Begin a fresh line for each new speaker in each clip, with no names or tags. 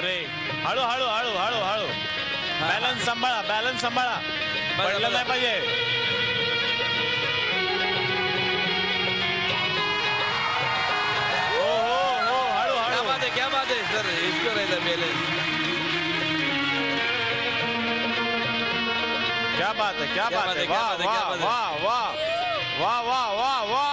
बापरे. हळू हळू हळू हळू हळू. बॅलन्स सांभाळा, बॅलन्स सांभाळा. पडलं नाही पाहिजे. हो हो हो हळू हळू.
क्या बात है सर. इसको रहता बैलेंस.
क्या बात है, क्या बात है. वाह वाह वाह वाह वाह वाह वाह वाह.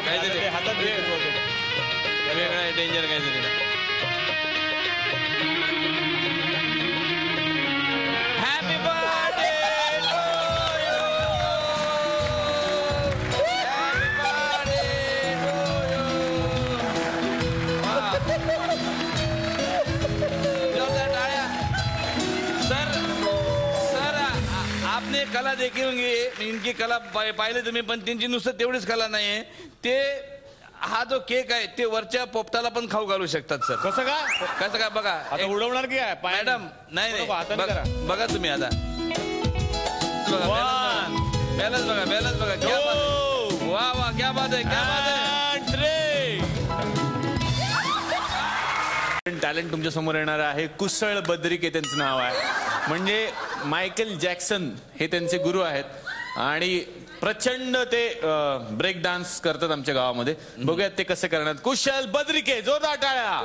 काहीतरी
हातात
वेगळं आहे, डेंजर काहीतरी. Happy birthday sir. सर आपने कला देखी होंगी, इनकी कला पाहिले तुम्ही, पण त्यांची नुसतं तेवढीच कला नाहीये. ते हा जो केक आहे ते वरच्या पोपटाला पण खाऊ घालू शकतात सर.
कसं काय?
कसं काय बघा.
आता उडवणार की आहे
मॅडम नाही नाही
हाताने करा.
बघा तुम्ही आता. बॅलन्स बघा, बॅलन्स बघा. क्या बात आहे. वा वा क्या बात आहे, क्या बात आहे.
टॅलेंट तुमच्या समोर येणार आहे. कुशल बद्रिके त्यांचं नाव आहे. म्हणजे मायकेल जॅक्सन हे त्यांचे गुरु आहेत आणि प्रचंड ते ब्रेक डान्स करतात आमच्या गावामध्ये. बघूयात ते कसे करणार. कुशल बद्रिके, जोरदार टाळ्या.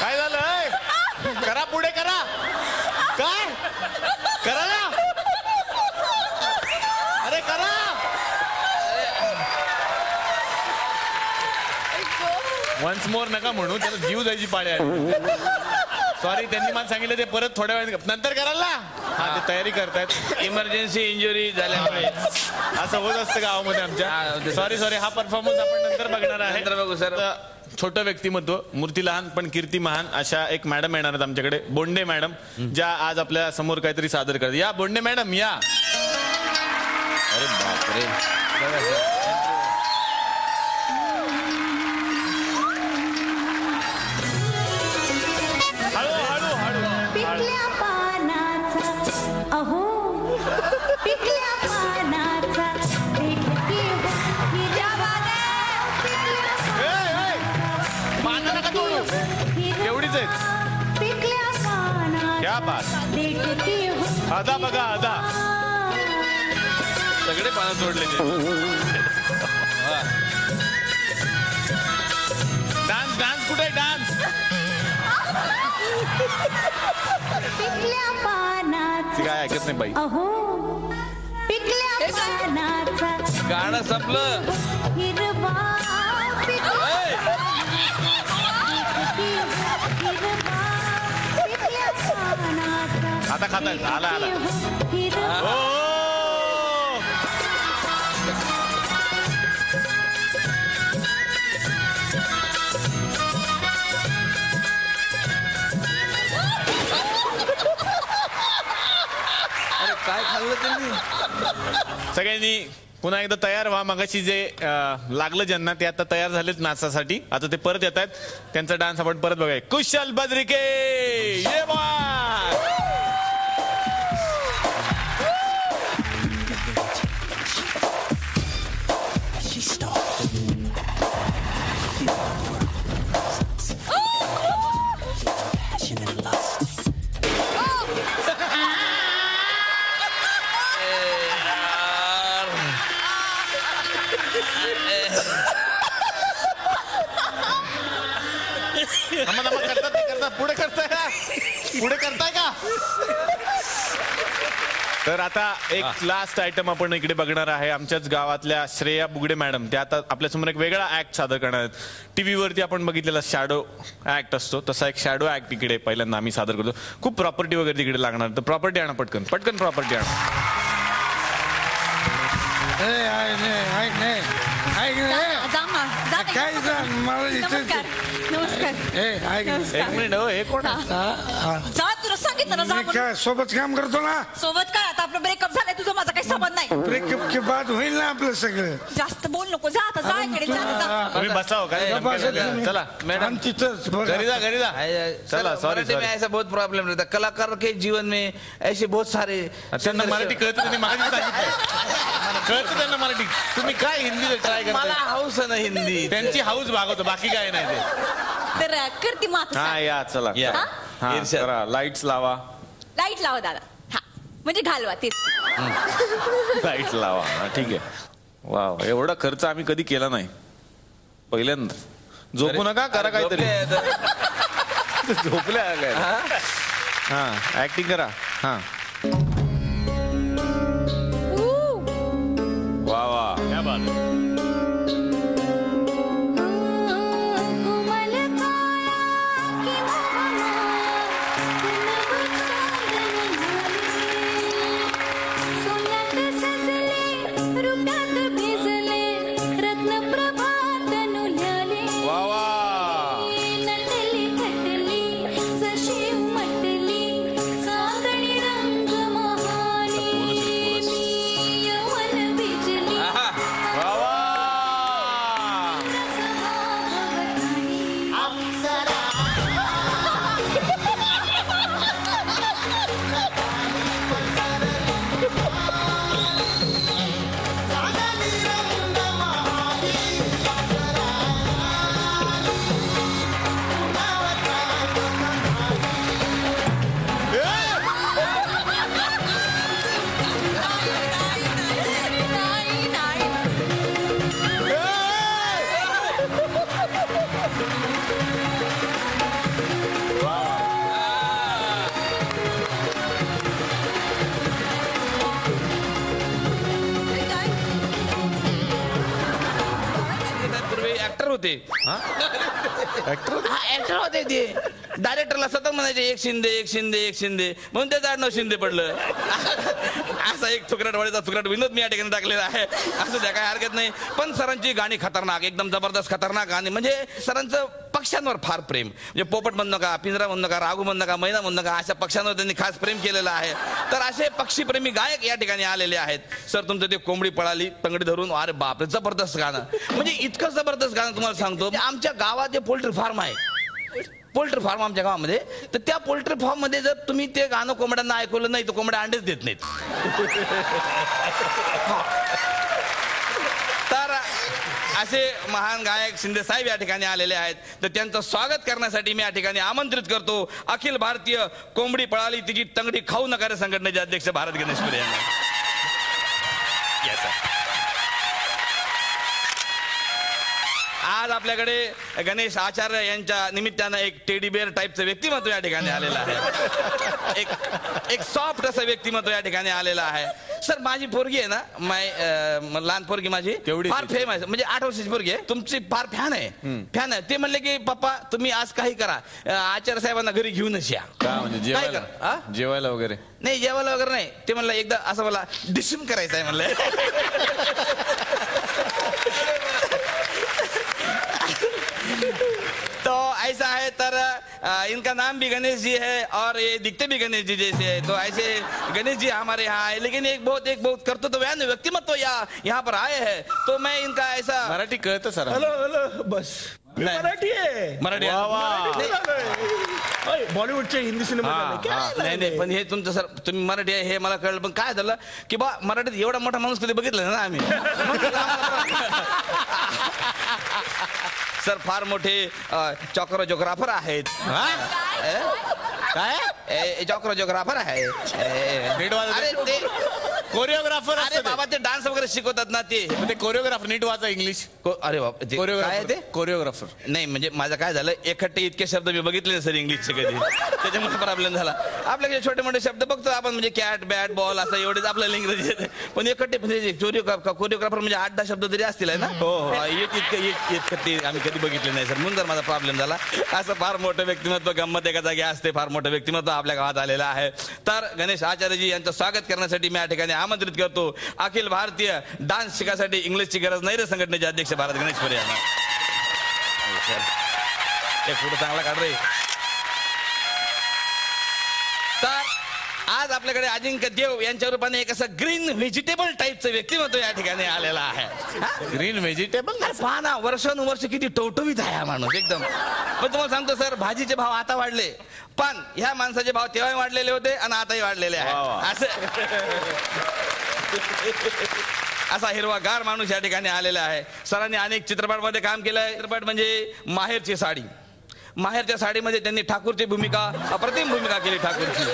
काय झालं? करा पुढे करा. काय करा ना. अरे करा. वन्स मोर नका म्हणू, त्याला जीव जायची पाळी आली. सॉरी, त्यांनी मला सांगितलं ते परत थोड्या वेळात नंतर कराल ना. हा ते तयारी करतायत.
इमर्जन्सी इंजुरी झाल्यामुळे
असं होत असतं गावामध्ये आमच्या. Sorry sorry. हा परफॉर्मन्स आपण नंतर बघणार आहे.
नंतर बघू सर.
छोटं व्यक्तिमत्व, मूर्ती लहान पण कीर्ती महान, अशा एक मॅडम येणार आहेत आमच्याकडे, बोंडे मॅडम, ज्या आज आपल्या समोर काहीतरी सादर करतात. या बोंडे मॅडम या.
अरे बापरे.
हळू हळू हळू.
पिकल्या पानाचा अहो पिकल्या पानाचा भेटकी
पानं नका तोडू. एवढीच आहेत.
पिकल्या पानाचा
क्या बात.
भेटकी
अदा बघा अदा.
सगळे पानं तोडलेले.
डान्स डान्स कुठे डान्स.
पिकल्या पानाचा
काय ऐकत नाही बाई.
अहो पिकल्या पानाचा
गाणं संपलं.
हिरवा पिकल्या पानाचा
आता खाताय. आला आला.
हिरवा
ओ
काय खाल्लं त्यांनी.
सगळ्यांनी पुन्हा एकदा तयार व्हा. मगाशी जे लागलं ज्यांना ते आता तयार झालेत नाचासाठी. आता ते परत येत आहेत. त्यांचा डान्स आपण परत बघाय. कुशल बद्रिके ये बा. करतात पुढे करताय का. पुढे करताय का. तर आता एक लास्ट आयटम आपण इकडे बघणार आहे. आमच्याच गावातल्या श्रेया बुगडे मॅडम त्या आता आपल्यासमोर एक वेगळा ऍक्ट सादर करणार आहेत. टीव्हीवरती आपण बघितलेला शॅडो ऍक्ट असतो तसा एक शॅडो ऍक्ट इकडे पहिल्यांदा आम्ही सादर करतो. खूप प्रॉपर्टी वगैरे तिकडे लागणार, तर प्रॉपर्टी आणा पटकन पटकन प्रॉपर्टी आणा.
काय
नमस्कार नमस्कार
एक मिनिट हो, हे कोण आहे?
जा तुला सांगितलं ना जा म्हणून.
काय सोबत काम करतो ना.
सोबत काय आता आपलं ब्रेकअप झालंय तुझं माझा काही संबंध नाही.
ब्रेकअप के बाद होईल ना आपलं सगळं.
जास्त बोल नको जा आता जा इकडे जा.
तुम्ही बसाव काय चला मॅडम
तिथंच
घरी जा घरी जा. चला सॉरी
मराठी में ऐसा बहुत प्रॉब्लम रहता है. कलाकार के जीवन में ऐसे बहुत सारे
त्यांना मराठी कळतं, त्यांनी मराठी सांगितलं कळतं त्यांना मराठी. तुम्ही काय हिंदी ट्राय
मला
करता?
हाऊस आहे ना हिंदी.
त्यांची हाऊस भागवतो, बाकी काय नाही ते.
तर करते मात
हा या चला
या.
हा
इर्षद.
करा लाईट्स लावा.
लाईट लावा दादा. हा म्हणजे घालवा तेच.
लाईट्स लावा. हा, ठीक आहे. वा एवढा खर्च आम्ही कधी केला नाही, पहिल्यांदा. झोपू नका, करा काहीतरी. झोपल्या काय? हा ऍक्टिंग करा. हा वा वा क्या बात आहे.
कोमल काया सोन्यात सजले रुपात भिजले रत्नप्रभात नुल्याले
वा वा
नटली थटली जशी उमटली चांदणी रंग महानी यवन भिजली
वा वा.
नाही नाही.
पूर्वी ऍक्टर होते.
ऍक्टर
ऍक्टर होते ते. डायरेक्टरला सतत म्हणायचे एक शिंदे एक शिंदे एक शिंदे, म्हणून त्याचं आडनाव शिंदे पडलं. असा एक चुकराटवाडीचा चुकराट विनोद मी या ठिकाणी टाकलेला आहे. असं त्या काय हरकत नाही. पण सरांची गाणी खतरनाक, एकदम जबरदस्त खतरनाक गाणी. म्हणजे सरांचं पक्ष्यांवर फार प्रेम. म्हणजे पोपट म्हणू नका, पिंजरा म्हणू नका, राघू म्हणू नका, मैना म्हणू नका, अशा पक्ष्यांवर त्यांनी खास प्रेम केलेलं आहे. तर असे पक्षीप्रेमी गायक या ठिकाणी आलेले आहेत. सर तुमचं ते कोंबडी पळाली तंगडी धरून, अरे बापरे जबरदस्त गाणं. म्हणजे इतकं जबरदस्त गाणं तुम्हाला सांगतो. आमच्या गावात जे पोल्ट्री फार्म आहे, पोल्ट्री फार्म आमच्या गावामध्ये, तर त्या पोल्ट्री फार्म मध्ये जर तुम्ही ते गाणं कोंबड्यांना ऐकवलं नाही तर कोंबड्या अंडेच देत नाहीत. तर असे महान गायक शिंदे साहेब या ठिकाणी आलेले आहेत. तर त्यांचं स्वागत करण्यासाठी मी या ठिकाणी आमंत्रित करतो अखिल भारतीय कोंबडी पळाली तिची तंगडी खाऊ नका रे संघटनेचे अध्यक्ष भारत गणेशपुरे यांना. Yes, sir. आज आपल्याकडे गणेश आचार्य यांच्या निमित्तानं एक टेडी बेअर टाईपचं व्यक्तिमत्व या ठिकाणी आलेलं आहे. एक सॉफ्ट असं व्यक्तिमत्व या ठिकाणी आलेलं आहे. सर माझी पोरगी आहे ना, लहान पोरगी माझी
केवढी?
फार फेम आहे, म्हणजे 8 वर्षाची पोरगी आहे. तुमची फार फॅन आहे. फॅन आहे. ते म्हणले की पप्पा तुम्ही आज काही करा, आचार्य साहेबांना घरी घेऊनच या.
का म्हणजे
काय
जेवायला?
करा? हा?
जेवायला वगैरे
नाही जेवायला वगैरे नाही. ते म्हणलं एकदा असं मला डिशन करायचं आहे म्हणलं. तो ऐसा है. तर इनका नाम भी गणेश जी है और ये दिखते भी गणेश जी जैसे है. तो ऐसे गणेश जी हमारे यहाँ है, लेकिन एक बहुत कर्तव्यवान व्यक्तिमत्व यहाँ पर आए हैं. तो मैं इनका ऐसा
मराठी कळतं सर.
हॅलो बस
नाही.
मराठी आहे.
मराठी
वा वा.
बॉलिवूडच्या हिंदी सिनेमा
नाही नाही पण हे तुमचं सर तुम्ही मराठी आहे हे मला कळलं. पण काय झालं की बा मराठीत एवढा मोठा माणूस कधी बघितलं ना आम्ही. सर फार मोठे जोग्राफर आहेत.
काय
जोग्राफर आहे.
नीट वाजव.
अरे
कोरिओग्राफर
अरे बाबा ते डान्स वगैरे शिकवतात ना ते
ते कोरिओग्राफर नीट वाचा इंग्लिश.
अरे बाबा ते काय आहे ते
कोरिओग्राफर.
नाही म्हणजे माझं काय झालं एकट्टे इतके शब्द मी बघितले नाही सर इंग्लिशचे कधी त्याच्यामुळे प्रॉब्लेम झाला. आपल्याकडे छोटे मोठे शब्द बघतो आपण म्हणजे कॅट बॅट बॉल असं एवढेच आपल्याला इंग्रजी येते पण एकट्टे म्हणजे कोरिओग्राफर म्हणजे 8-10 शब्द तरी असतील आहे ना. इतकं आम्ही कधी बघितले नाही सर म्हणून जर माझा प्रॉब्लेम झाला. असं फार मोठं व्यक्तिमत्व गंमत एका जागी असते. फार मोठं व्यक्तिमत्व आपल्या गावात आलेलं आहे. तर गणेश आचार्यजी यांचं स्वागत करण्यासाठी मी या ठिकाणी आमंत्रित करतो. अखिल भारतीय डान्स शिकायसाठी इंग्लिशची गरज नाही रे संघटनेचे अध्यक्ष भारत गणेशपुरे यांना. पुढे चांगला काढ रे. तर आज आपल्याकडे अजिंक्य देव यांच्या रूपाने एक असं ग्रीन व्हेजिटेबल टाईपचं व्यक्तिमत्व या ठिकाणी आलेलं आहे.
Green vegetable.
पहा ना वर्षानुवर्ष किती टवटवीत आहे हा माणूस एकदम. पण तुम्हाला सांगतो सर भाजीचे भाव आता वाढले पण ह्या माणसाचे भाव तेव्हाही वाढलेले होते आणि आताही वाढलेले आहे. असं असा हिरवागार माणूस या ठिकाणी आलेला आहे. सरांनी अनेक चित्रपटामध्ये काम केलंय. चित्रपट म्हणजे माहेरची साडी. माहेरच्या साडीमध्ये त्यांनी ठाकूरची भूमिका अप्रतिम भूमिका केली. ठाकूरची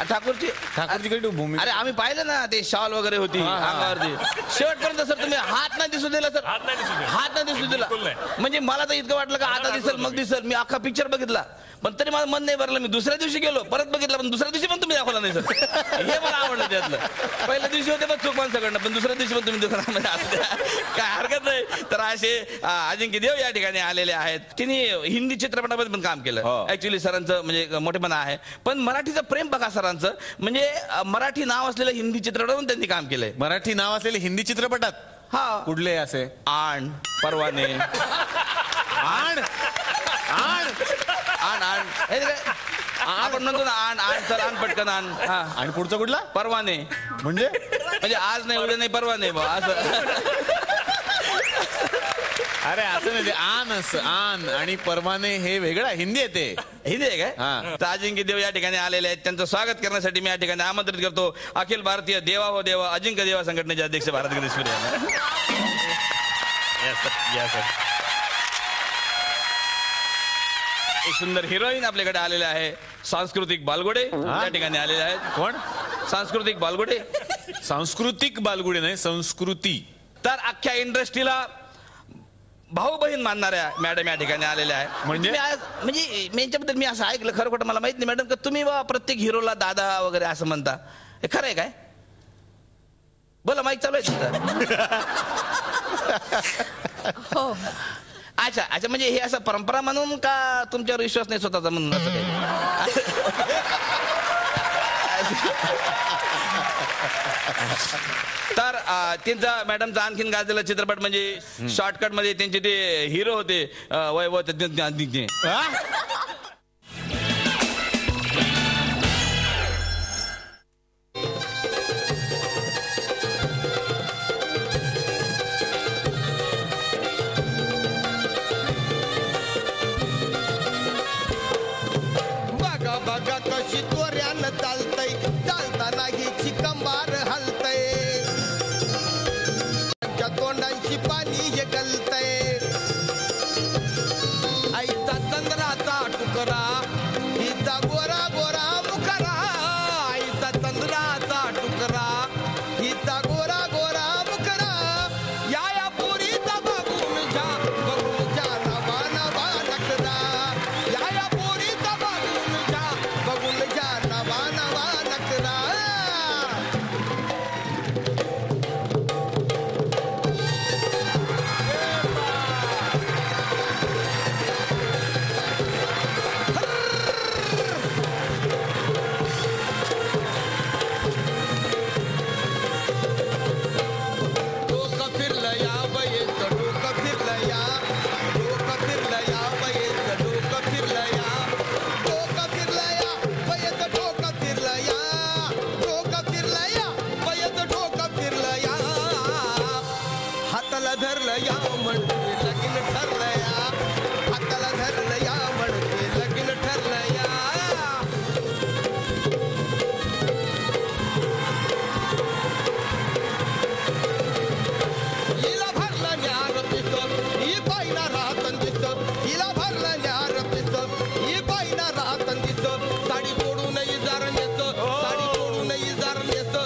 ठाकूरची भूमिका.
अरे आम्ही पाहिलं ना ते शॉल वगैरे होती अंगावरती शेवटपर्यंत सर तुम्ही हात नाही दिसू दिला सर. हात नाही दिसू दिला म्हणजे मला तर इतकं वाटलं का आता दिसल मग दिसल. मी अख्खा पिक्चर बघितला पण तरी माझं मन नाही भरलं. मी दुसऱ्या दिवशी गेलो परत बघितलं पण दुसऱ्या दिवशी पण तुम्ही दाखवला नाही सर. हे मला आवडलं त्यातलं. पहिल्या दिवशी होते पण चूक माणसाकडनं पण दुसऱ्या दिवशी पण तुम्ही दुकानामध्ये असू द्या काय हरकत नाही. तर असे अजिंक्य देव या ठिकाणी आलेले आहेत. तिने हिंदी चित्रपटामध्ये पण काम केलं. ऍक्च्युली सरांचं म्हणजे मोठेपणा आहे पण मराठीचं प्रेम बघा सरांचं म्हणजे मराठी नाव असलेलं हिंदी चित्रपटातून त्यांनी काम केलंय.
मराठी नाव असलेले हिंदी चित्रपटात
हा
कुठले असे
आण परवाने
आण आण
आण आण हे काय आपण म्हणतो ना आण आण चल आण पटकन आण. हा
आणि पुढचा कुठला
परवाने
म्हणजे
आज नाही उद्या नाही परवाने बा असं.
अरे असं नाही ते आण आणि परवाने हे वेगळं हिंदी आहे ते.
हिंदी आहे काय.
हा.
तर अजिंक्य देव या ठिकाणी आलेले आहेत. त्यांचं स्वागत करण्यासाठी मी या ठिकाणी आमंत्रित करतो अखिल भारतीय देवा हो देवा अजिंक्य देवा संघटनेचे अध्यक्ष भारत गणेशपुरे यांना. एक सुंदर हिरोईन आपल्याकडे आलेले आहे सांस्कृतिक बालगुडे या ठिकाणी आलेले आहेत.
कोण
सांस्कृतिक बालगुडे.
सांस्कृतिक बालगुडे नाही संस्कृती. तर
अख्ख्या इंडस्ट्रीला भाऊ बहीण मानणाऱ्या मॅडम या ठिकाणी आलेल्या आहे.
म्हणजे
मी यांच्याबद्दल मी असं ऐकलं खरं खोटं मला माहित नाही मॅडम का तुम्ही बा प्रत्येक हिरोला दादा वगैरे असं म्हणता हे खरं आहे काय. बोला माईक चालू आहे तुमचं.
हो
अच्छा अच्छा म्हणजे हे असं परंपरा म्हणून का तुमच्यावर विश्वास नाही स्वतःचा म्हणून असं काही. तर त्यांचा मॅडमचा आणखीन गाजलेला चित्रपट म्हणजे शॉर्टकट मध्ये त्यांचे ते हिरो होते वैभव.
बघा बघा कशी त्वऱ्यानं चालतय चालताना ही चिकंबार हलतय त्यांच्या तोंडांची पाणी हे गलतय आईचा चंद्राचा टुकरा हिचा गोरा गोरा मुखरा आईचा चंद्राचा टुकरा हिचा गोरा गोरा मुखरा या पोरीचा बघून जा नवा नवा नखरा या पोरीचा बघून जा नवा नवा नखरा डोकं फिरलं या बयेचं डोकं फिरलं या डोकं फिरलं या बयेचं डोकं फिरलं या डोकं फिरलं या बयेचं डोकं फिरलं या डोकं फिरलं या बयेचं डोकं फिरलं या हाताला धरलं या म्हणते लगीन ठरलं या हाताला धरलं या म्हणते लगीन ठरलं या हिला भरला न्यार पिसत ही बाईना राहतन दिसत हिला भरला न्यार पिसत ही बाईना राहतन दिसत साडी तोडून इजार नेस साडी तोडून इजार नेस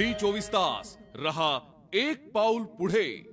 झी 24 तास रहा एक पाऊल पुढे.